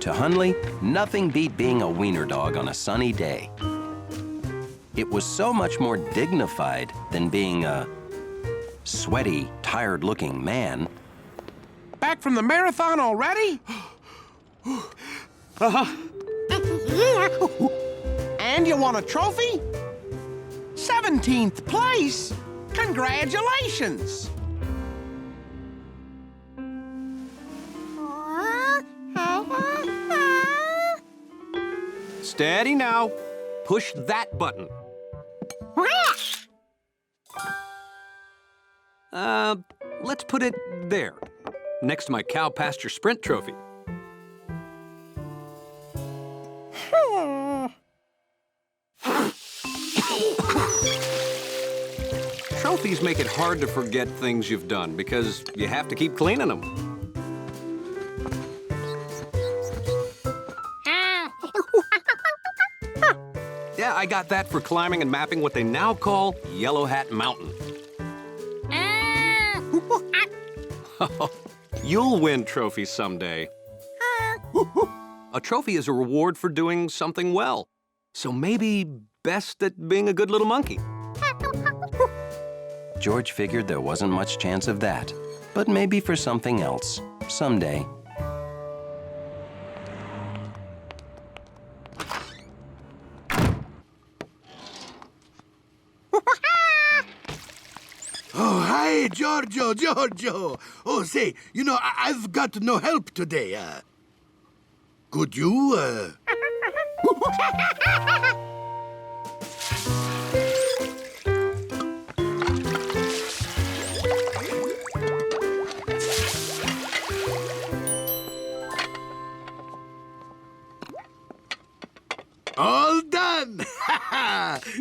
To Hunley, nothing beat being a wiener dog on a sunny day. It was so much more dignified than being a sweaty, tired-looking man. Back from the marathon already? And you won a trophy? 17th place? Congratulations! Steady now. Push that button. Let's put it there, next to my cow pasture sprint trophy. Trophies make it hard to forget things you've done because you have to keep cleaning them. Yeah, I got that for climbing and mapping what they now call Yellow Hat Mountain. You'll win trophies someday. A trophy is a reward for doing something well. So maybe best at being a good little monkey. George figured there wasn't much chance of that, but maybe for something else, someday. Oh, hi, Giorgio. Oh, say, you know, I've got no help today. Could you, All done!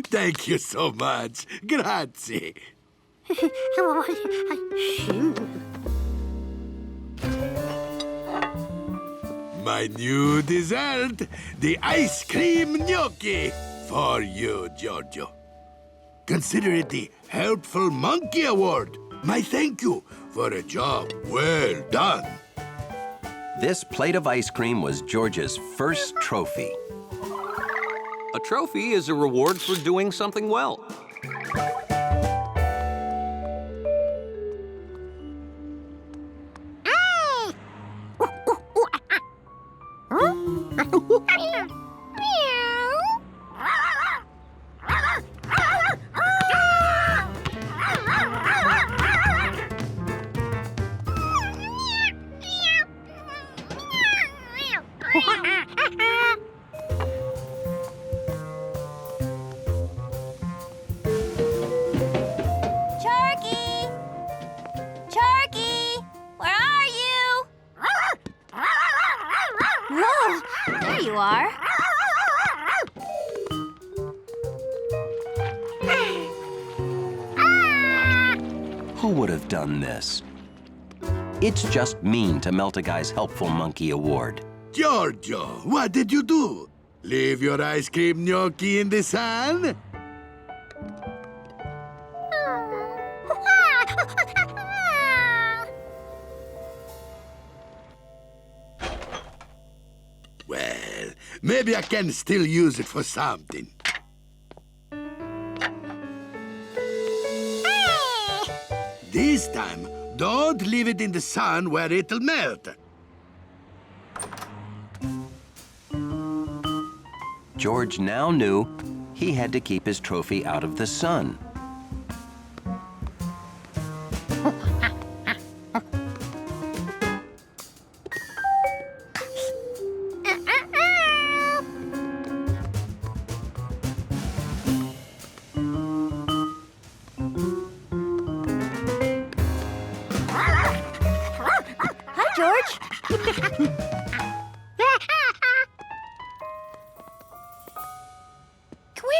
Thank you so much. Grazie. My new dessert, the ice cream gnocchi, for you, Giorgio. Consider it the Helpful Monkey Award. My thank you for a job well done. This plate of ice cream was George's first trophy. A trophy is a reward for doing something well. Who would have done this? It's just mean to melt a guy's Helpful Monkey Award. Giorgio, what did you do? Leave your ice cream gnocchi in the sun? Well, maybe I can still use it for something. This time, don't leave it in the sun where it'll melt. George now knew he had to keep his trophy out of the sun.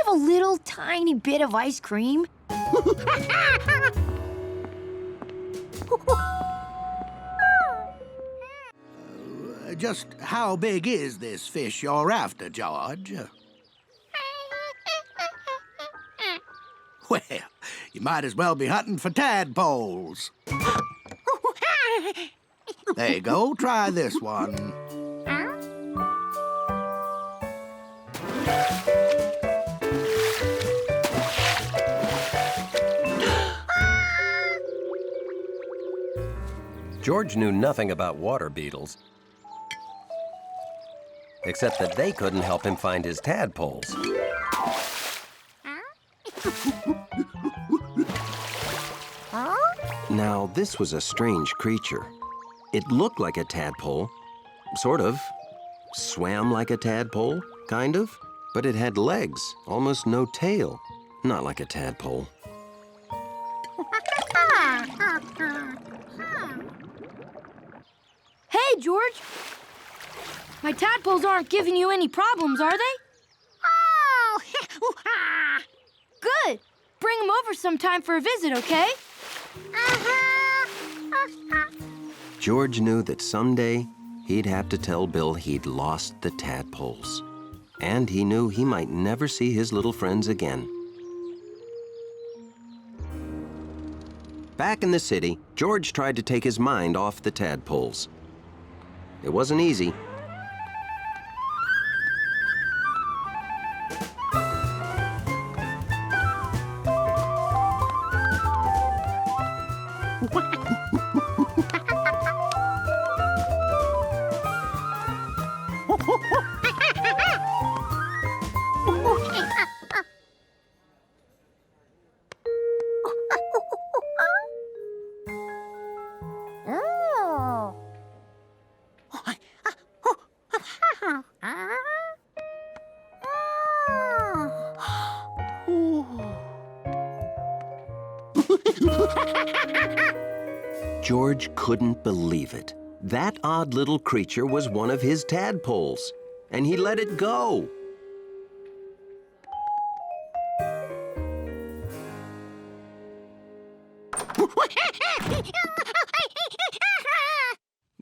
A little tiny bit of ice cream? Just how big is this fish you're after, George? Well, you might as well be hunting for tadpoles. There you go, try this one. George knew nothing about water beetles, except that they couldn't help him find his tadpoles. Now, this was a strange creature. It looked like a tadpole, sort of. Swam like a tadpole, kind of. But it had legs, almost no tail. Not like a tadpole. Hey, George. My tadpoles aren't giving you any problems, are they? Oh! Good. Bring them over sometime for a visit, okay? George knew that someday he'd have to tell Bill he'd lost the tadpoles. And he knew he might never see his little friends again. Back in the city, George tried to take his mind off the tadpoles. It wasn't easy. George couldn't believe it. That odd little creature was one of his tadpoles, and he let it go.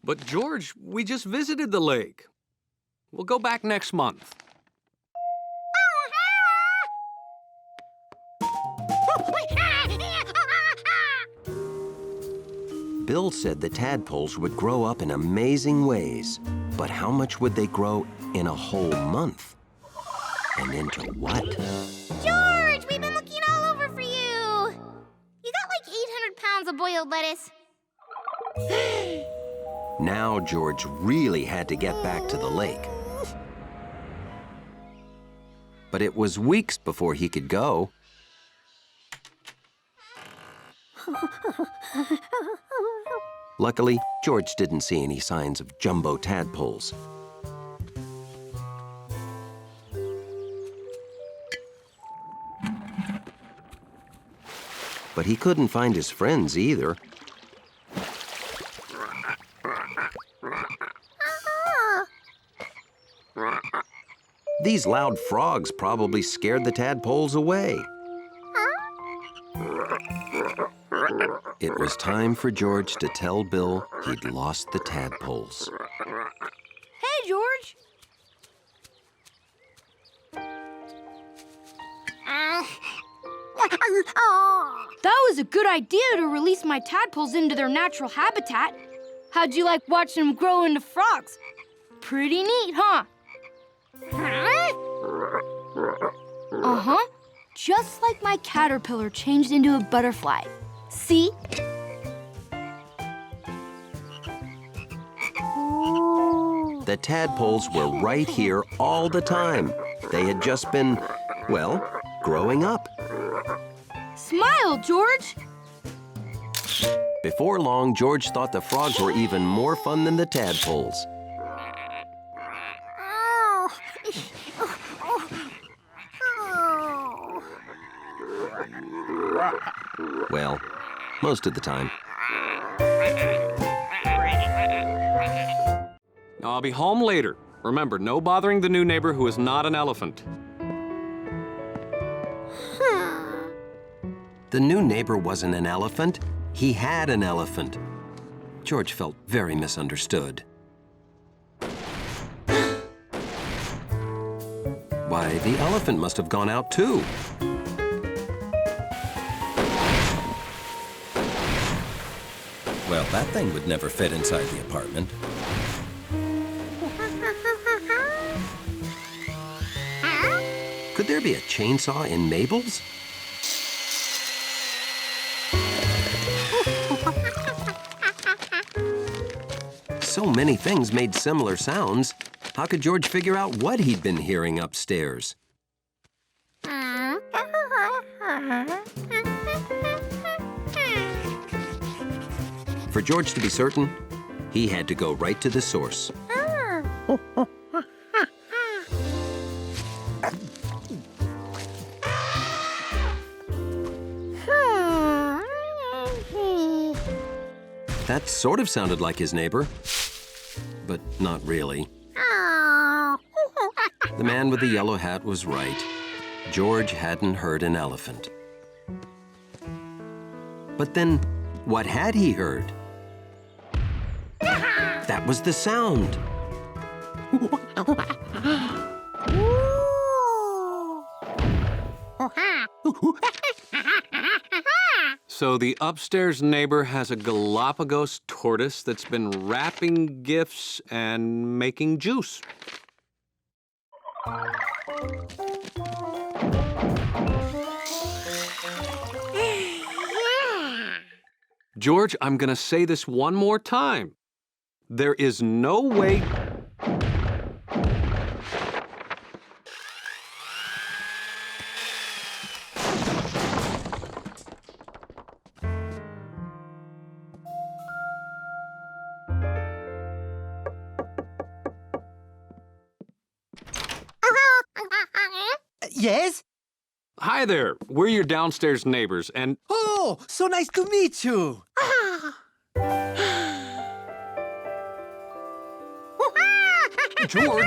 But George, we just visited the lake. We'll go back next month. Bill said the tadpoles would grow up in amazing ways, but how much would they grow in a whole month? And into what? George, we've been looking all over for you. You got like 800 pounds of boiled lettuce. Now George really had to get back to the lake. But it was weeks before he could go. Luckily, George didn't see any signs of jumbo tadpoles. But he couldn't find his friends either. These loud frogs probably scared the tadpoles away. It was time for George to tell Bill he'd lost the tadpoles. Hey, George. That was a good idea to release my tadpoles into their natural habitat. How'd you like watching them grow into frogs? Pretty neat, huh? Uh-huh. Just like my caterpillar changed into a butterfly. See? The tadpoles were right here all the time. They had just been, well, growing up. Smile, George! Before long, George thought the frogs were even more fun than the tadpoles. Well, most of the time. I'll be home later. Remember, no bothering the new neighbor who is not an elephant. The new neighbor wasn't an elephant. He had an elephant. George felt very misunderstood. Why, the elephant must have gone out too. Well, that thing would never fit inside the apartment. Could there be a chainsaw in Mabel's? So many things made similar sounds. How could George figure out what he'd been hearing upstairs? For George to be certain, he had to go right to the source. That sort of sounded like his neighbor, but not really. The man with the yellow hat was right. George hadn't heard an elephant. But then, what had he heard? That was the sound. So the upstairs neighbor has a Galapagos tortoise that's been wrapping gifts and making juice. George, I'm gonna say this one more time. There is no way... Yes? Hi there, we're your downstairs neighbors, and... Oh, so nice to meet you. George!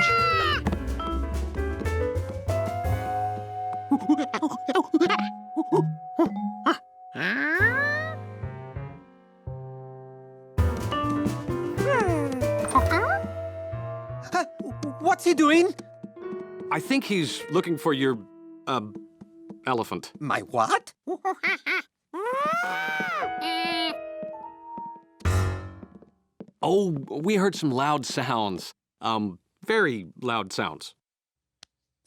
What's he doing? I think he's looking for your, elephant. My what? Oh, we heard some loud sounds. Very loud sounds.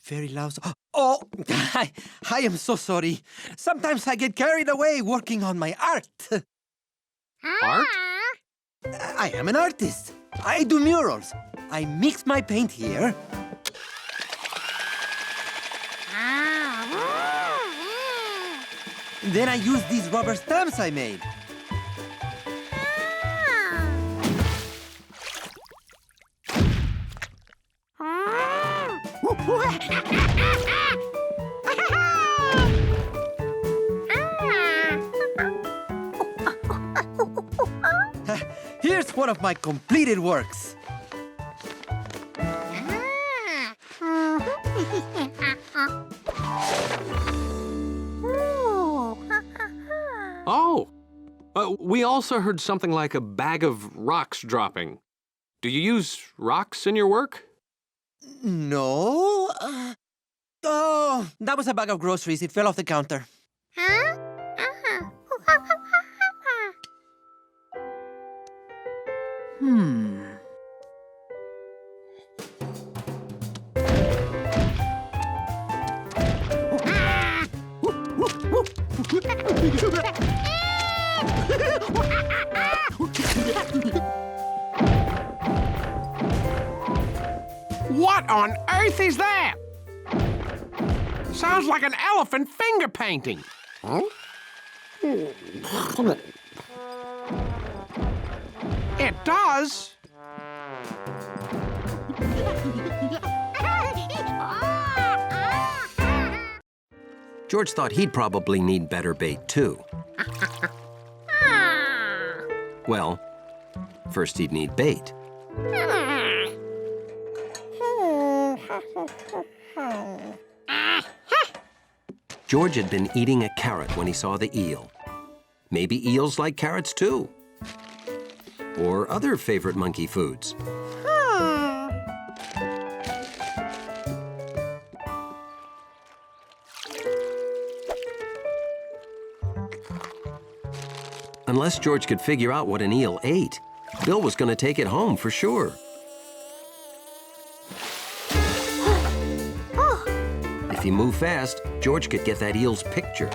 Very loud. Oh, I am so sorry. Sometimes I get carried away working on my art. Art? I am an artist. I do murals. I mix my paint here. Then I use these rubber stamps I made. Here's one of my completed works. Oh! We also heard something like a bag of rocks dropping. Do you use rocks in your work? No. Oh, that was a bag of groceries. It fell off the counter. What on earth is that? Sounds like an elephant finger painting. Huh? It does. George thought he'd probably need better bait, too. Well, first he'd need bait. George had been eating a carrot when he saw the eel. Maybe eels like carrots, too. Or other favorite monkey foods. Unless George could figure out what an eel ate, Bill was going to take it home for sure. If If he moved fast, George could get that eel's picture.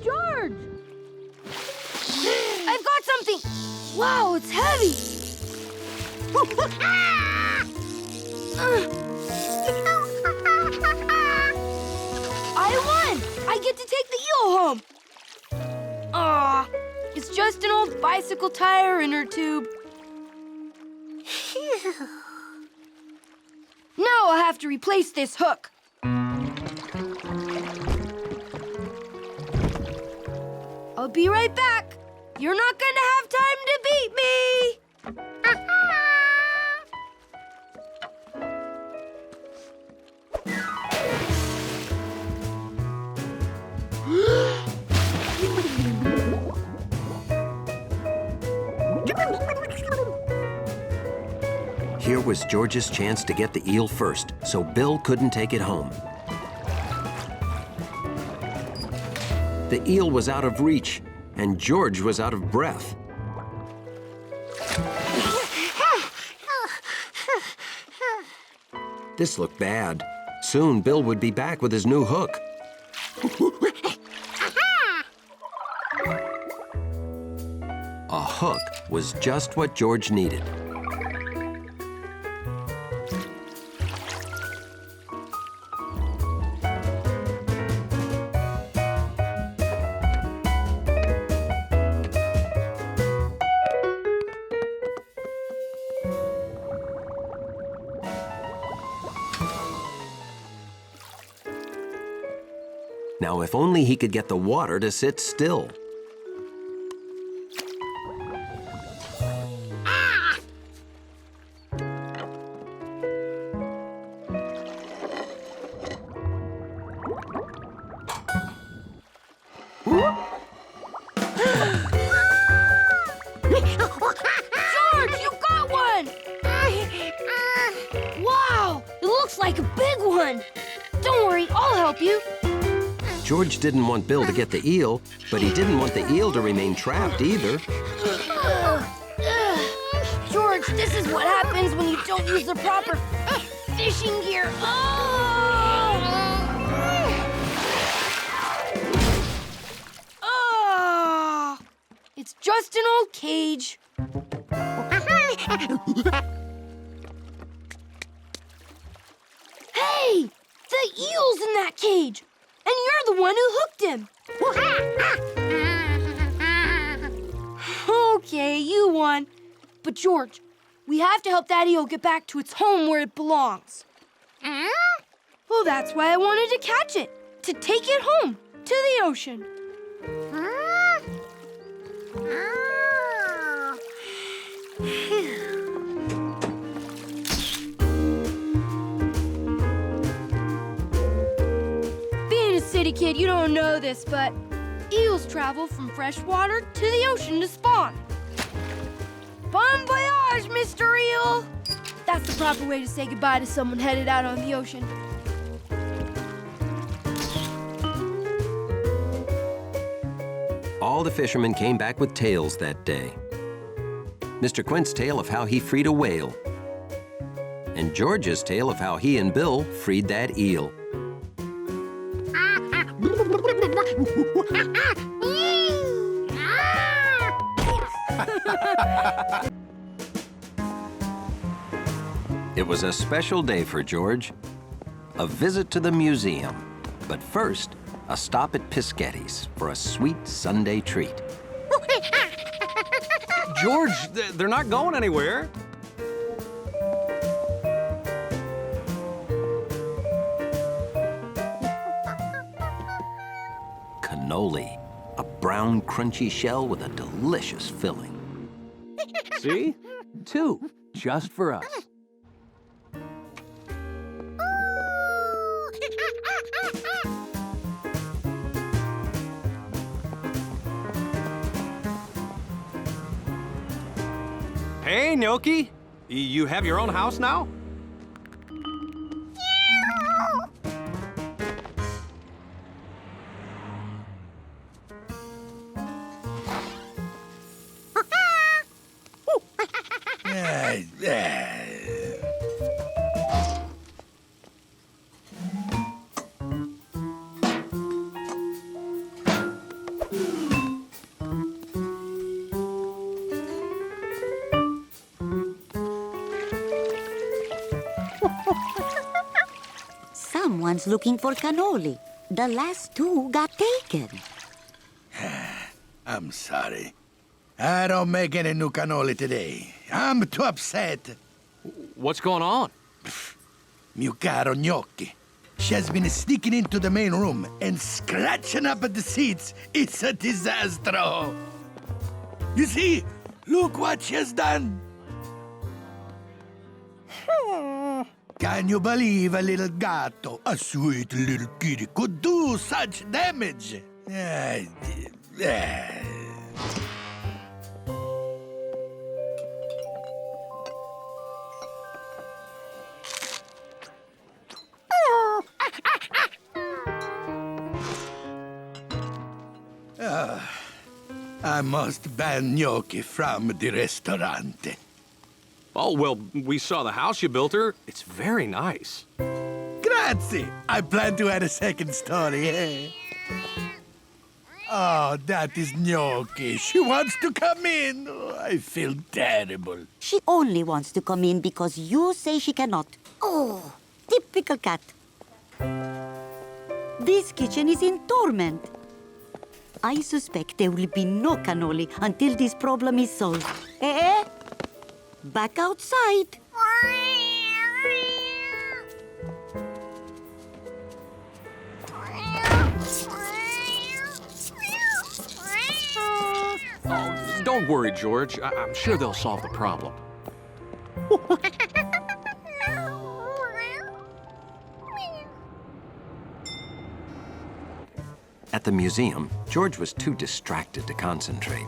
George! I've got something! Wow, it's heavy! I won! I get to take the eel home! Aw, it's just an old bicycle tire inner tube. Now I'll have to replace this hook. I'll be right back. You're not gonna have time to beat me! Here was George's chance to get the eel first, so Bill couldn't take it home. The eel was out of reach, and George was out of breath. This looked bad. Soon, Bill would be back with his new hook. A hook was just what George needed. Now, if only he could get the water to sit still. George, you got one! Wow, it looks like a big one. Don't worry, I'll help you. George didn't want Bill to get the eel, but he didn't want the eel to remain trapped either. George, this is what happens when you don't use the proper fishing gear. It's just an old cage. Hey, the eel's in that cage. And you're the one who hooked him. Okay, you won. But George, we have to help that eel get back to its home where it belongs. Well, that's why I wanted to catch it, to take it home, to the ocean. City kid, you don't know this, but eels travel from fresh water to the ocean to spawn. Bon voyage, Mr. Eel! That's the proper way to say goodbye to someone headed out on the ocean. All the fishermen came back with tales that day. Mr. Quint's tale of how he freed a whale, and George's tale of how he and Bill freed that eel. It was a special day for George. A visit to the museum. But first, a stop at Piscatty's for a sweet Sunday treat. George, they're not going anywhere. Cannoli, a brown, crunchy shell with a delicious filling. See? 2, just for us. Hey, Gnocchi. You have your own house now? Someone's looking for cannoli. The last two got taken. I'm sorry. I don't make any new cannoli today. I'm too upset. What's going on? Mio caro gnocchi. She has been sneaking into the main room and scratching up at the seats. It's a disaster. You see? Look what she has done. Can you believe a little gatto, a sweet little kitty, could do such damage? I must ban gnocchi from the restaurant. Oh, well, we saw the house you built her. It's very nice. Grazie. I plan to add a second story, eh? Oh, that is gnocchi. She wants to come in. Oh, I feel terrible. She only wants to come in because you say she cannot. Oh, typical cat. This kitchen is in torment. I suspect there will be no cannoli until this problem is solved. Eh? Back outside. Oh, don't worry, George. I'm sure they'll solve the problem. At the museum, George was too distracted to concentrate.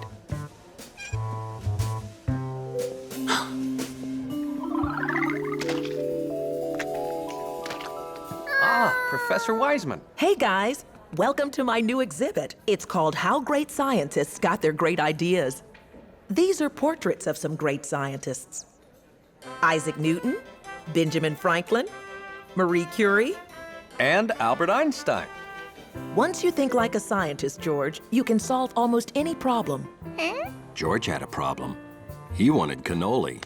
Professor Wiseman. Hey guys, welcome to my new exhibit. It's called How Great Scientists Got Their Great Ideas. These are portraits of some great scientists. Isaac Newton, Benjamin Franklin, Marie Curie, And Albert Einstein. Once you think like a scientist, George, you can solve almost any problem. George had a problem. He wanted cannoli.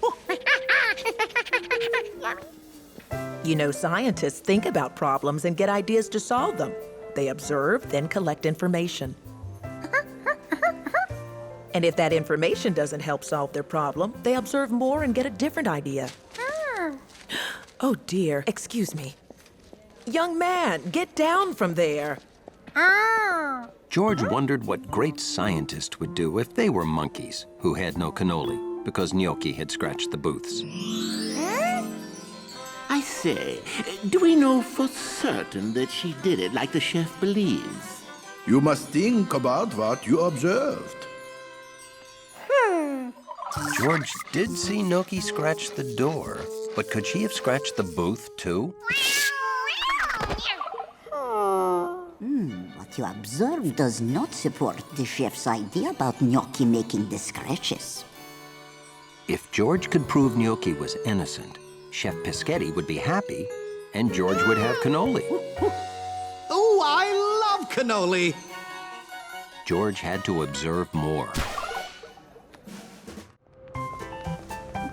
You know, scientists think about problems and get ideas to solve them. They observe, then collect information. And if that information doesn't help solve their problem, they observe more and get a different idea. Oh dear, excuse me. Young man, get down from there. George wondered what great scientists would do if they were monkeys who had no cannoli because Gnocchi had scratched the booths. I say, do we know for certain that she did it like the chef believes? You must think about what you observed. George did see Gnocchi scratch the door, but could she have scratched the booth too? What you observe does not support the chef's idea about gnocchi making the scratches. If George could prove Gnocchi was innocent, Chef Pischetti would be happy, and George would have cannoli. Oh, I love cannoli! George had to observe more.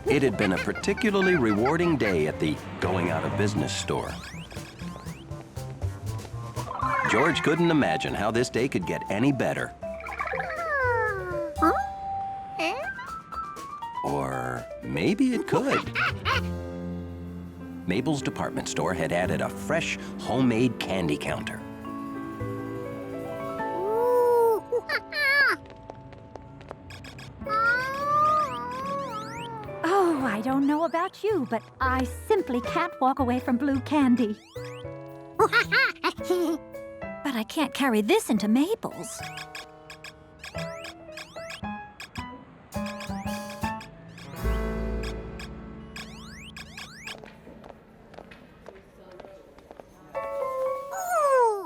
It had been a particularly rewarding day at the going out of business store. George couldn't imagine how this day could get any better. Or maybe it could. Mabel's department store had added a fresh, homemade candy counter. Oh, I don't know about you, but I simply can't walk away from blue candy. But I can't carry this into Mabel's.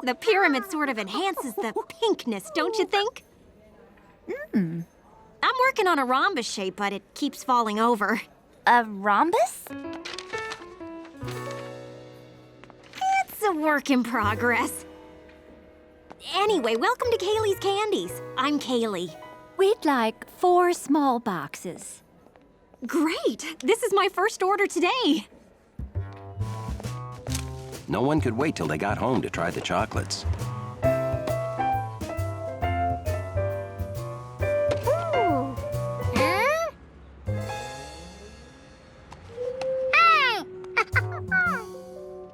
The pyramid sort of enhances the pinkness, don't you think? I'm working on a rhombus shape, but it keeps falling over. A rhombus? It's a work in progress. Anyway, welcome to Kaylee's Candies. I'm Kaylee. We'd like 4 small boxes. Great! This is my first order today. No one could wait till they got home to try the chocolates.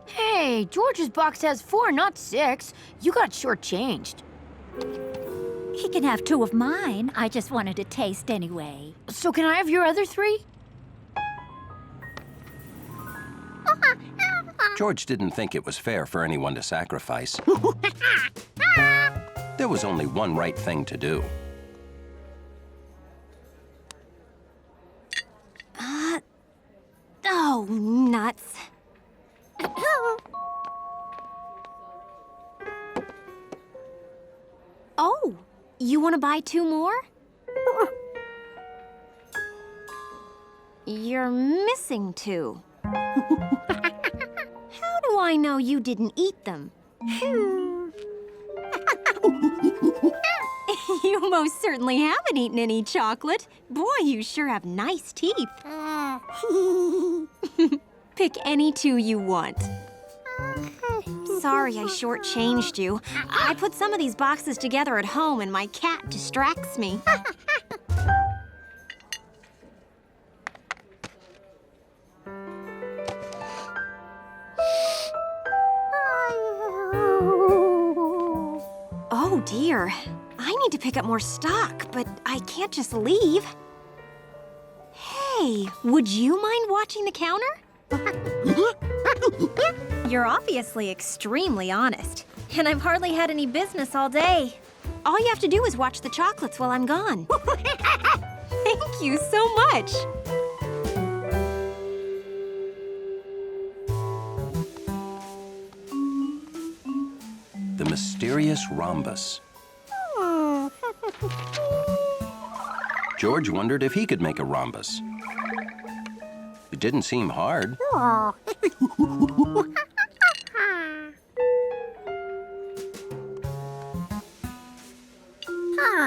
Hey, George's box has 4, not 6. You got shortchanged. He can have 2 of mine. I just wanted to taste anyway. So can I have your other 3? George didn't think it was fair for anyone to sacrifice. There was only one right thing to do. Oh, nuts. Oh, you want to buy 2 more? You're missing 2. How do I know you didn't eat them? You most certainly haven't eaten any chocolate. Boy, you sure have nice teeth. Pick any 2 you want. Sorry I shortchanged you. I put some of these boxes together at home and my cat distracts me. Oh dear. I need to pick up more stock, but I can't just leave. Hey, would you mind watching the counter? You're obviously extremely honest, and I've hardly had any business all day. All you have to do is watch the chocolates while I'm gone. Thank you so much. The mysterious rhombus. George wondered if he could make a rhombus. It didn't seem hard.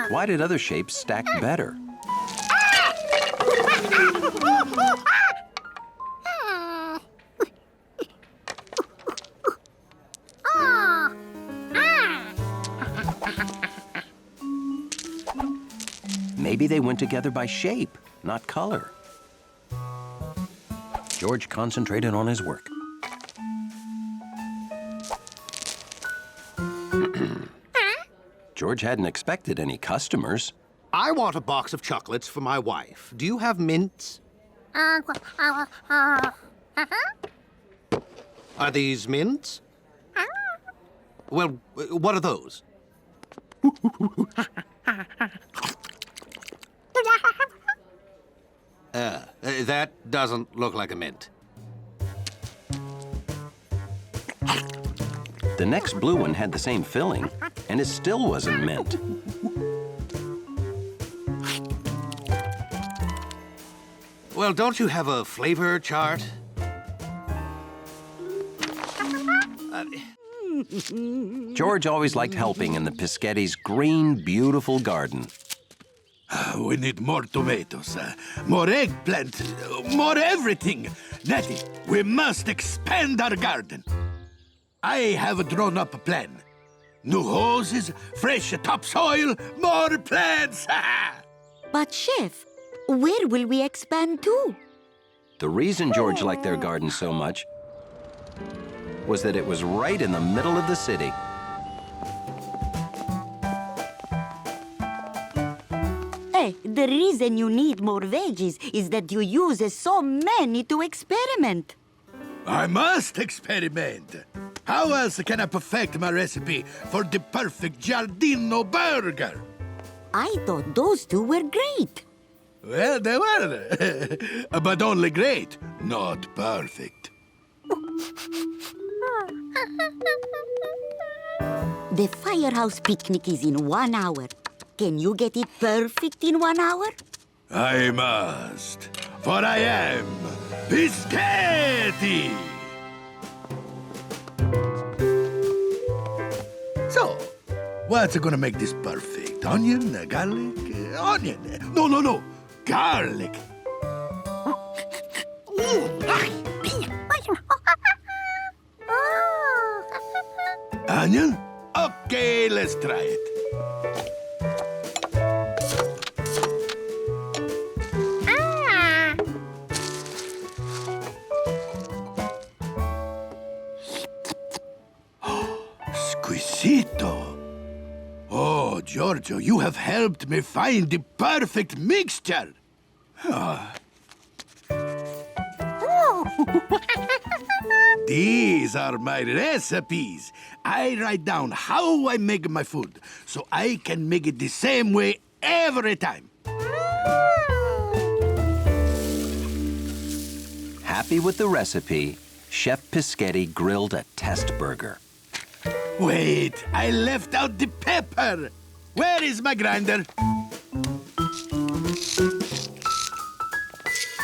Why did other shapes stack better? Maybe they went together by shape, not color. George concentrated on his work. George hadn't expected any customers. I want a box of chocolates for my wife. Do you have mints? Are these mints? Well, what are those? That doesn't look like a mint. The next blue one had the same filling, and it still wasn't mint. Well, don't you have a flavor chart? George always liked helping in the Pischetti's green, beautiful garden. We need more tomatoes, more eggplant, more everything. Nettie, we must expand our garden. I have drawn up a plan. New hoses, fresh topsoil, more plants. But, Chef, where will we expand to? The reason George liked their garden so much was that it was right in the middle of the city. Hey, the reason you need more veggies is that you use so many to experiment. I must experiment. How else can I perfect my recipe for the perfect Giardino burger? I thought those 2 were great. Well, they were. But only great, not perfect. The firehouse picnic is in 1 hour. Can you get it perfect in 1 hour? I must, for I am Biscotti! So, what's gonna make this perfect? Onion, garlic, onion. No, garlic. Onion? Okay, let's try it. Squisito. Oh, Giorgio, you have helped me find the perfect mixture. These are my recipes. I write down how I make my food, so I can make it the same way every time. Happy with the recipe, Chef Peschetti grilled a test burger. Wait, I left out the pepper. Where is my grinder?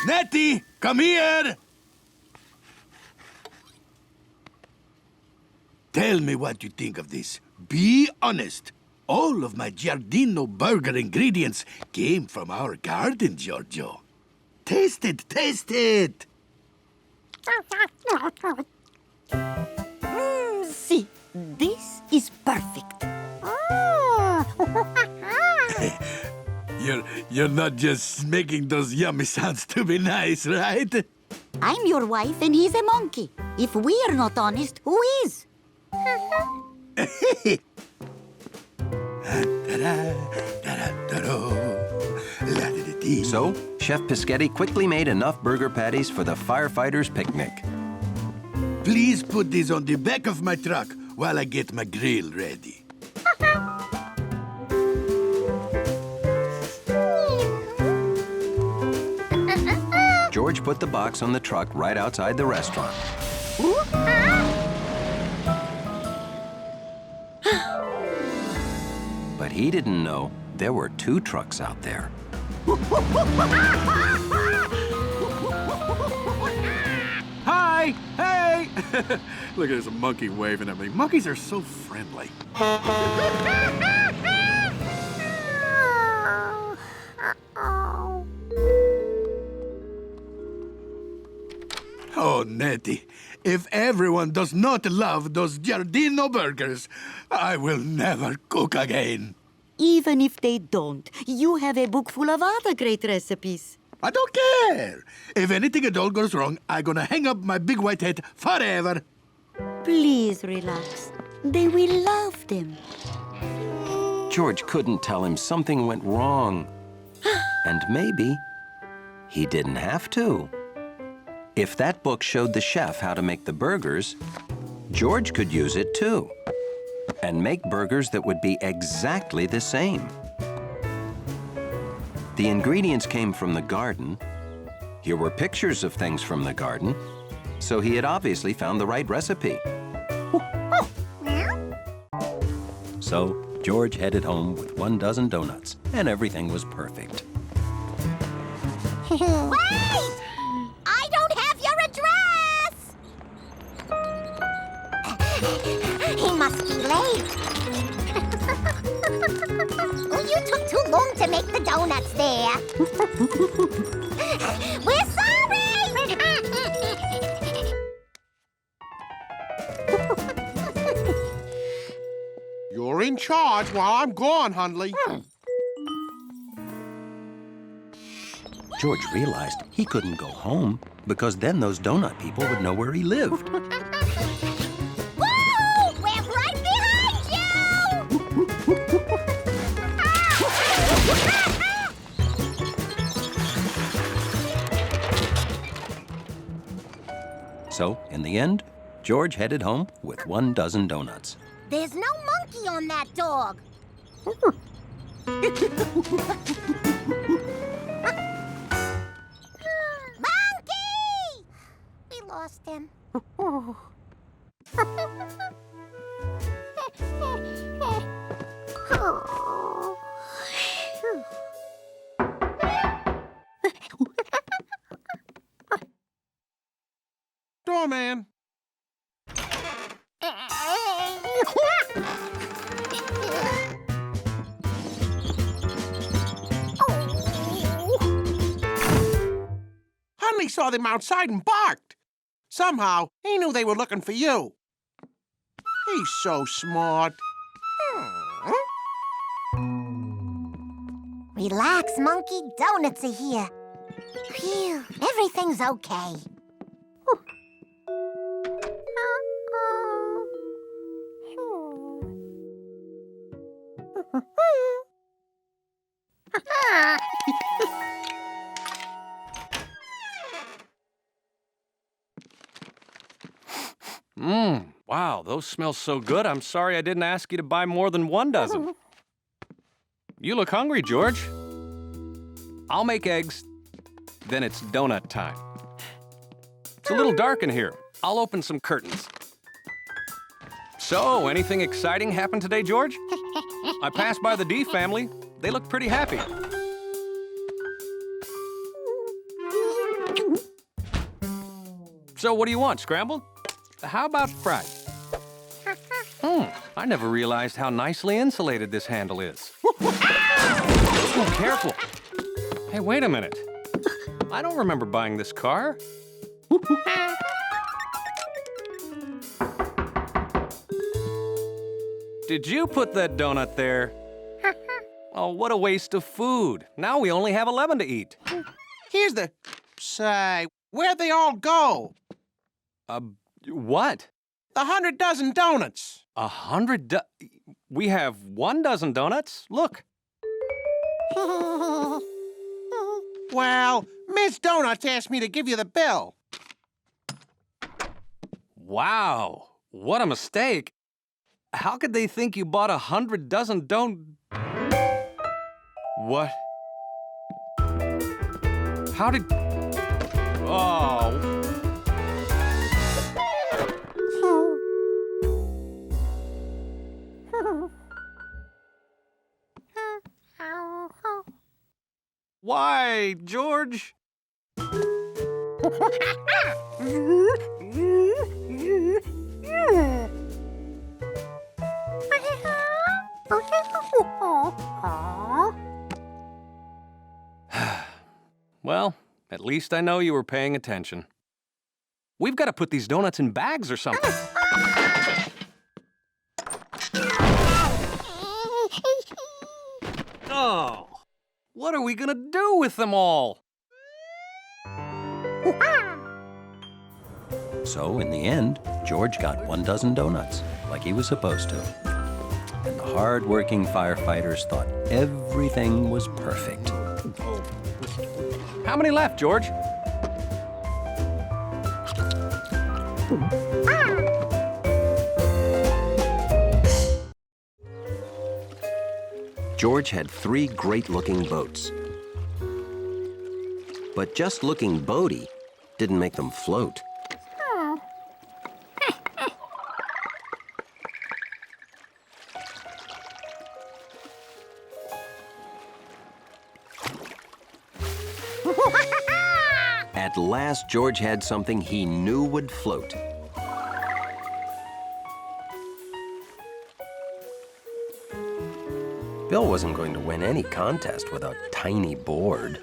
Nettie, come here. Tell me what you think of this. Be honest. All of my Giardino burger ingredients came from our garden, Giorgio. Taste it, taste it. See, this is perfect. You're not just making those yummy sounds to be nice, right? I'm your wife and he's a monkey. If we are not honest, who is? So, Chef Peschetti quickly made enough burger patties for the firefighters' picnic. Please put these on the back of my truck while I get my grill ready. George put the box on the truck right outside the restaurant. But he didn't know there were 2 trucks out there. Hi! Hey! Look, there's a monkey waving at me. Monkeys are so friendly. Oh, Nettie, if everyone does not love those Giardino burgers, I will never cook again. Even if they don't, you have a book full of other great recipes. I don't care. If anything at all goes wrong, I'm gonna hang up my big white hat forever. Please relax. They will love them. George couldn't tell him something went wrong. And maybe he didn't have to. If that book showed the chef how to make the burgers, George could use it too. And make burgers that would be exactly the same. The ingredients came from the garden. Here were pictures of things from the garden. So he had obviously found the right recipe. So George headed home with 1 dozen donuts, and everything was perfect. Wait! I don't have your address! He must be late. You took too long to make the donuts there. We're sorry! You're in charge while I'm gone, Hunley. George realized he couldn't go home because then those donut people would know where he lived. Woo! We're right behind you! So, in the end, George headed home with 1 dozen donuts. There's no monkey on that dog. Monkey! We lost him. snowman. Hunley saw them outside and barked. Somehow, he knew they were looking for you. He's so smart. Relax, Monkey. Donuts are here. Phew, everything's okay. Wow, those smell so good. I'm sorry I didn't ask you to buy more than 1 dozen. You look hungry, George. I'll make eggs, then it's donut time. It's a little dark in here. I'll open some curtains. So, anything exciting happened today, George? I passed by the D family. They look pretty happy. So, what do you want, scrambled? How about fried? I never realized how nicely insulated this handle is. Oh, careful. Hey, wait a minute. I don't remember buying this car. Did you put that donut there? Oh, what a waste of food. Now we only have 11 to eat. Here's the... Say, where'd they all go? What? The 100 dozen donuts. 100 We have 1 dozen donuts? Look. Well, Miss Donuts asked me to give you the bill. Wow, what a mistake. How could they think you bought 100 dozen What? How did... Oh... Why, George? Well, at least I know you were paying attention. We've got to put these donuts in bags or something. Oh, what are we gonna do with them all? So, in the end, George got 1 dozen donuts, like he was supposed to. And the hard-working firefighters thought everything was perfect. How many left, George? George had 3 great-looking boats. But just looking boaty didn't make them float. At last, George had something he knew would float. Bill wasn't going to win any contest with a tiny board.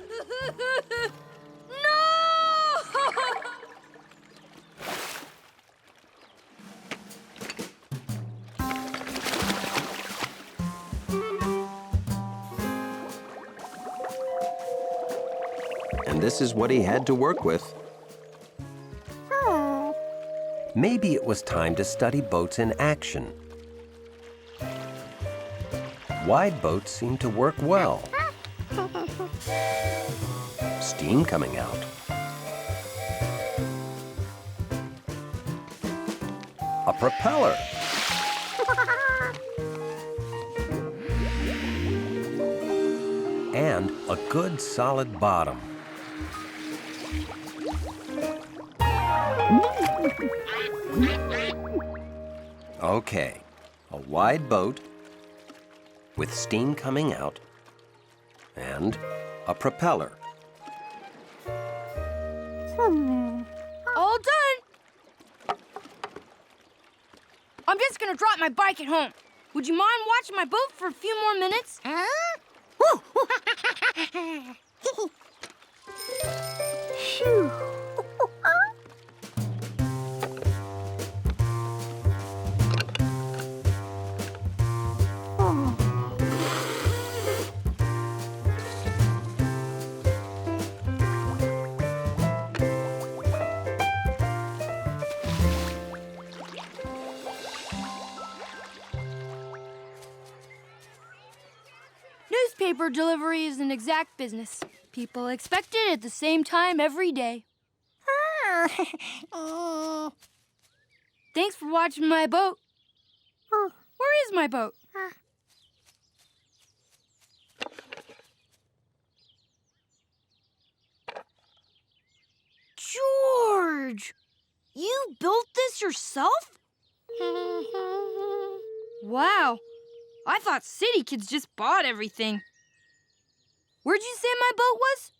And this is what he had to work with. Maybe it was time to study boats in action. Wide boats seem to work well. Steam coming out. A propeller. And a good solid bottom. Okay, a wide boat with steam coming out and a propeller. All done. just gonna drop my bike at home. Would you mind watching my boat for a few more minutes? Phew. Newspaper delivery is an exact business. People expect it at the same time every day. Thanks for watching my boat. Where is my boat? George! You built this yourself? Wow. I thought city kids just bought everything. Where'd you say my boat was?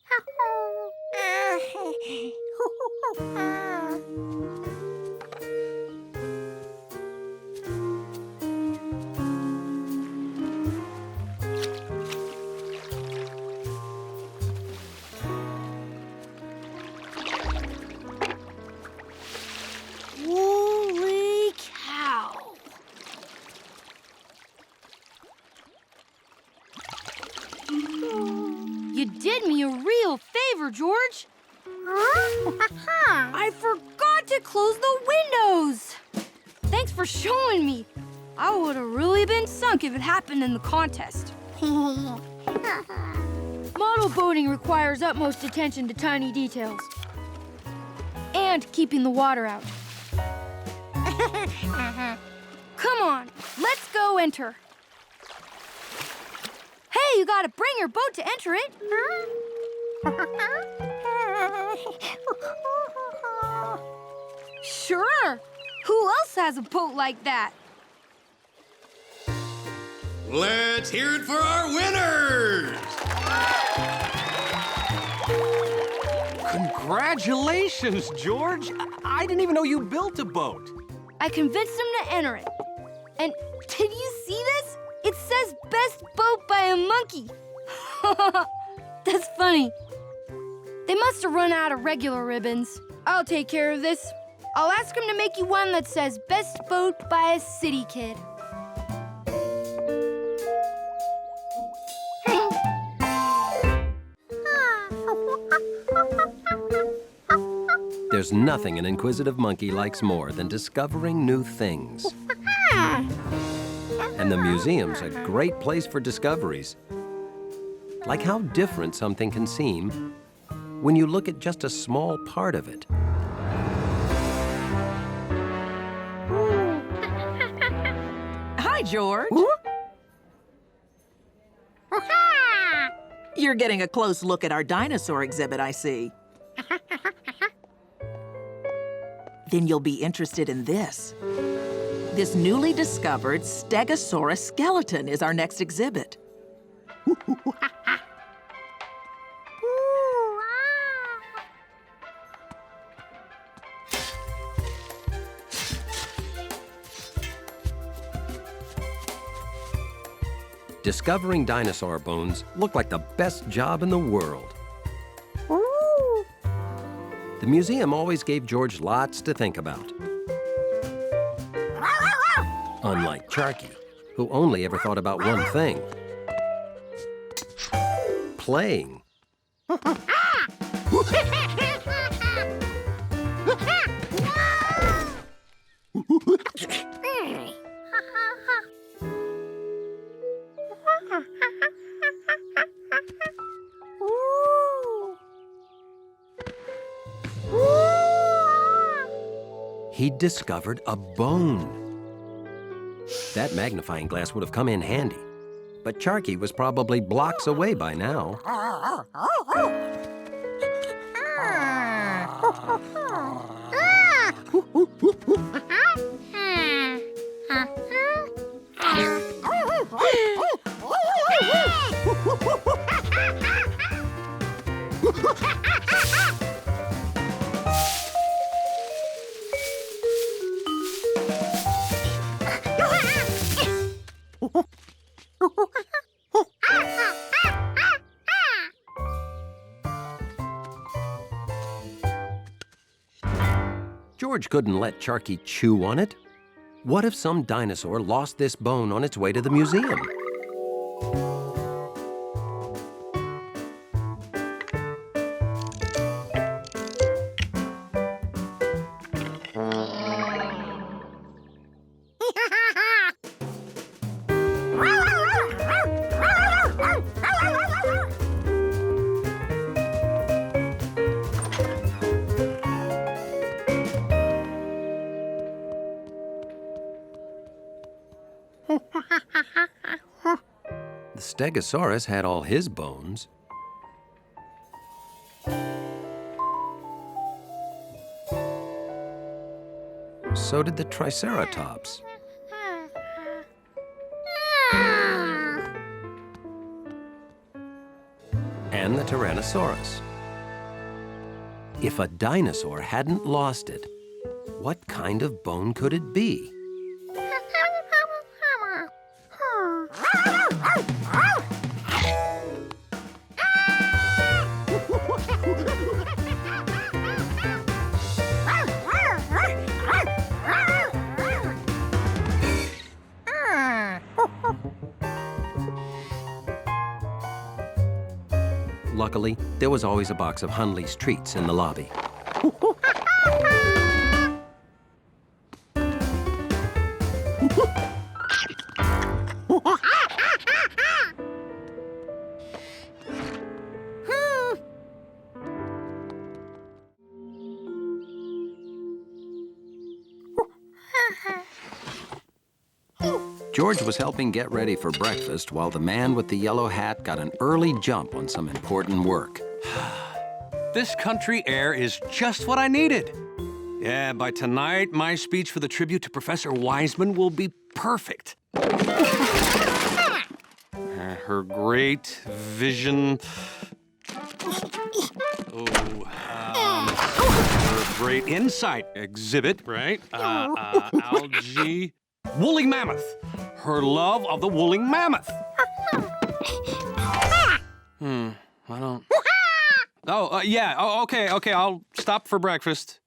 Holy cow! You did me a real favor, George. I forgot to close the windows. Thanks for showing me. I would have really been sunk if it happened in the contest. Model boating requires utmost attention to tiny details. And keeping the water out. Come on, let's go enter. Hey, you gotta bring your boat to enter it. Sure. Who else has a boat like that? Let's hear it for our winners! Congratulations, George! I didn't even know you built a boat. I convinced them to enter it. And did you see this? It says best boat by a monkey. That's funny. They must have run out of regular ribbons. I'll take care of this. I'll ask them to make you one that says best boat by a city kid. There's nothing an inquisitive monkey likes more than discovering new things. And the museum's a great place for discoveries. Like how different something can seem when you look at just a small part of it. Hi, George. You're getting a close look at our dinosaur exhibit, I see. Then you'll be interested in this. This newly discovered Stegosaurus skeleton is our next exhibit. Discovering dinosaur bones looked like the best job in the world. The museum always gave George lots to think about. Unlike Charky, who only ever thought about one thing: playing. He discovered a bone. That magnifying glass would have come in handy, but Charky was probably blocks away by now. George couldn't let Charky chew on it. What if some dinosaur lost this bone on its way to the museum? The Stegosaurus had all his bones. So did the Triceratops. And the Tyrannosaurus. If a dinosaur hadn't lost it, what kind of bone could it be? Luckily, there was always a box of Hunleys treats in the lobby. George was helping get ready for breakfast while the man with the yellow hat got an early jump on some important work. This country air is just what I needed. Yeah, by tonight, my speech for the tribute to Professor Wiseman will be perfect. Her great vision... her great insight exhibit, right? Algae... Woolly mammoth. Her love of the woolly mammoth. I don't... Oh, yeah. Oh, okay. I'll stop for breakfast.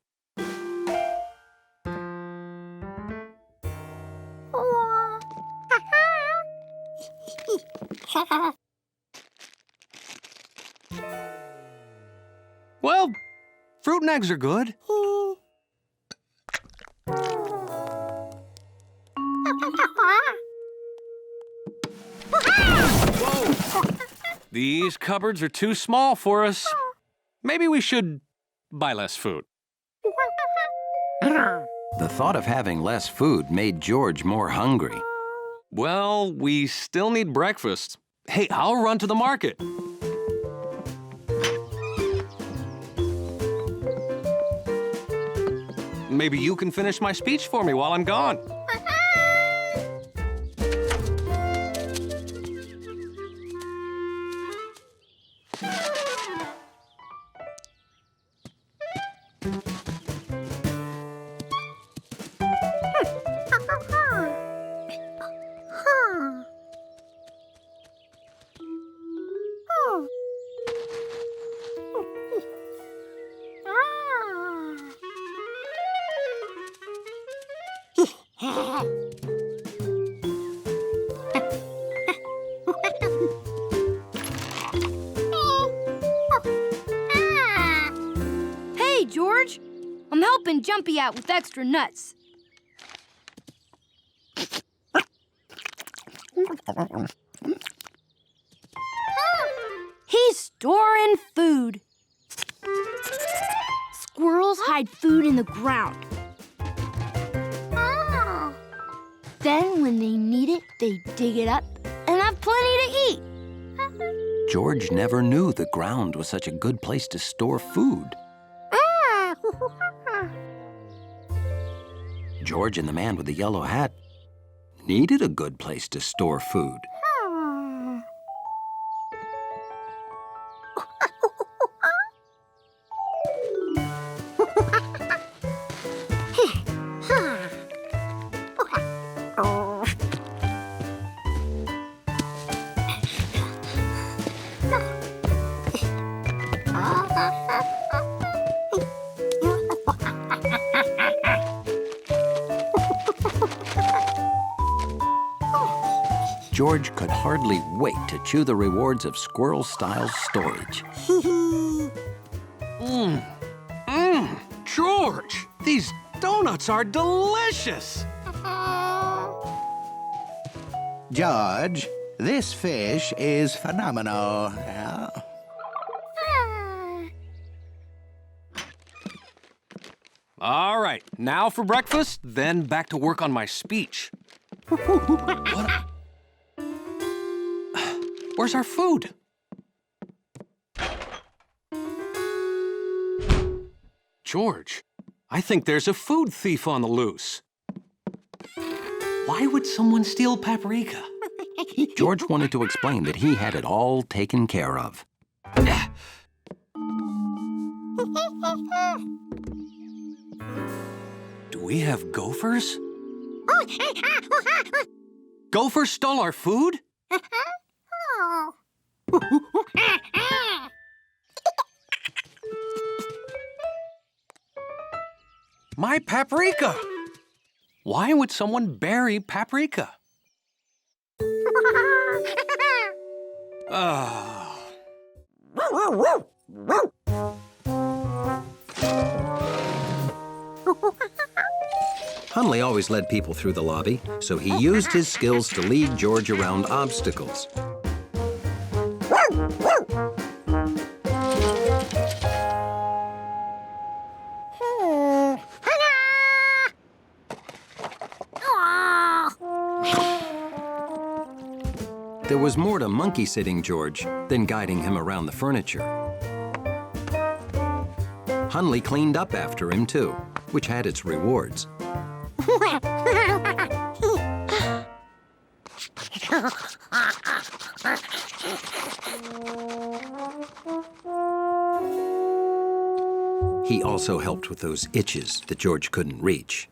Well, fruit and eggs are good. Whoa! These cupboards are too small for us. Maybe we should buy less food. The thought of having less food made George more hungry. Well, we still need breakfast. Hey, I'll run to the market. Maybe you can finish my speech for me while I'm gone. Hey, George! I'm helping Jumpy out with extra nuts. He's storing food. Squirrels hide food in the ground. Then when they need it, they dig it up and have plenty to eat. George never knew the ground was such a good place to store food. George and the man with the yellow hat needed a good place to store food. George could hardly wait to chew the rewards of squirrel-style storage. George, these donuts are delicious. George, this fish is phenomenal. All right, now for breakfast, then back to work on my speech. Where's our food? George, I think there's a food thief on the loose. Why would someone steal paprika? George wanted to explain that he had it all taken care of. Do we have gophers? Gophers stole our food? My paprika! Why would someone bury paprika? Hunley always led people through the lobby, so he used his skills to lead George around obstacles. There was more to monkey-sitting George than guiding him around the furniture. Hunley cleaned up after him, too, which had its rewards. He also helped with those itches that George couldn't reach.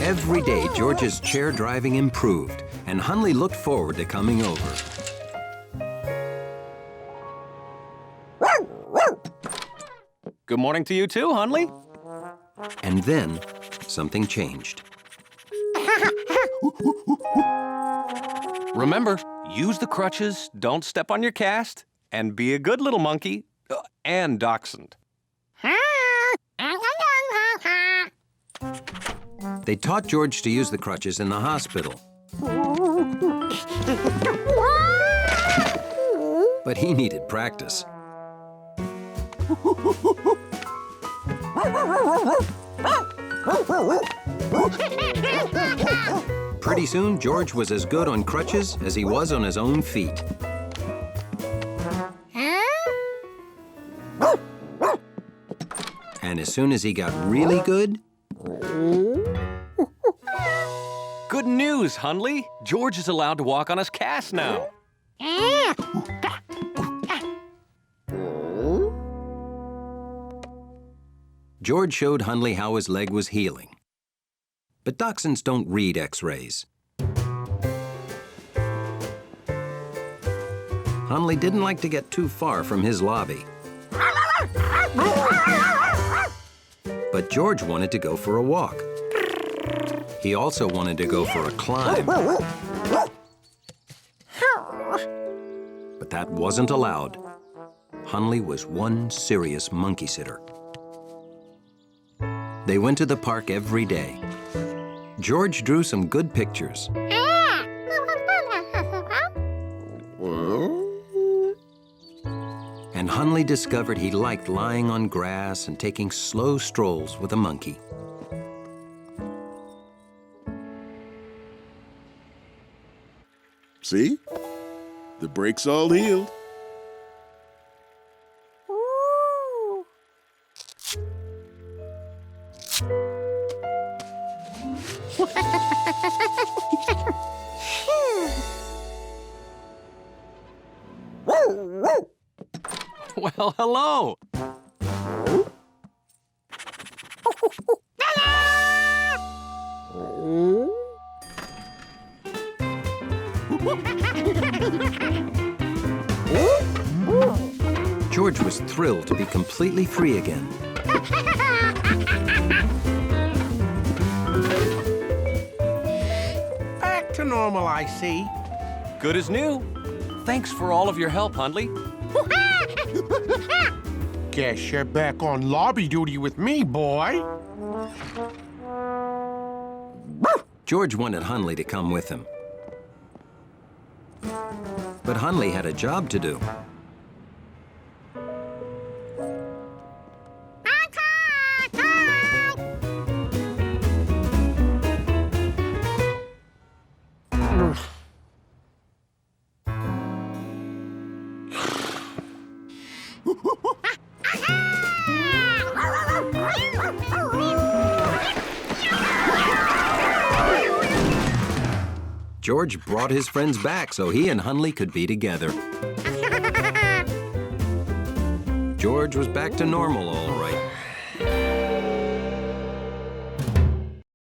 Every day, George's chair driving improved, and Hunley looked forward to coming over. Good morning to you too, Hunley. And then, something changed. Remember, use the crutches, don't step on your cast, and be a good little monkey and dachshund. They taught George to use the crutches in the hospital. But he needed practice. Pretty soon, George was as good on crutches as he was on his own feet. And as soon as he got really good... Good news, Hunley. George is allowed to walk on his cast now. George showed Hunley how his leg was healing. But dachshunds don't read X-rays. Hunley didn't like to get too far from his lobby. But George wanted to go for a walk. He also wanted to go for a climb. But that wasn't allowed. Hunley was one serious monkey sitter. They went to the park every day. George drew some good pictures. And Hunley discovered he liked lying on grass and taking slow strolls with a monkey. See? The break's all healed. Well, hello. George was thrilled to be completely free again. Back to normal, I see. Good as new. Thanks for all of your help, Hundley. Guess you're back on lobby duty with me, boy. George wanted Hunley to come with him. But Hunley had a job to do. George brought his friends back so he and Hunley could be together. George was back to normal, all right.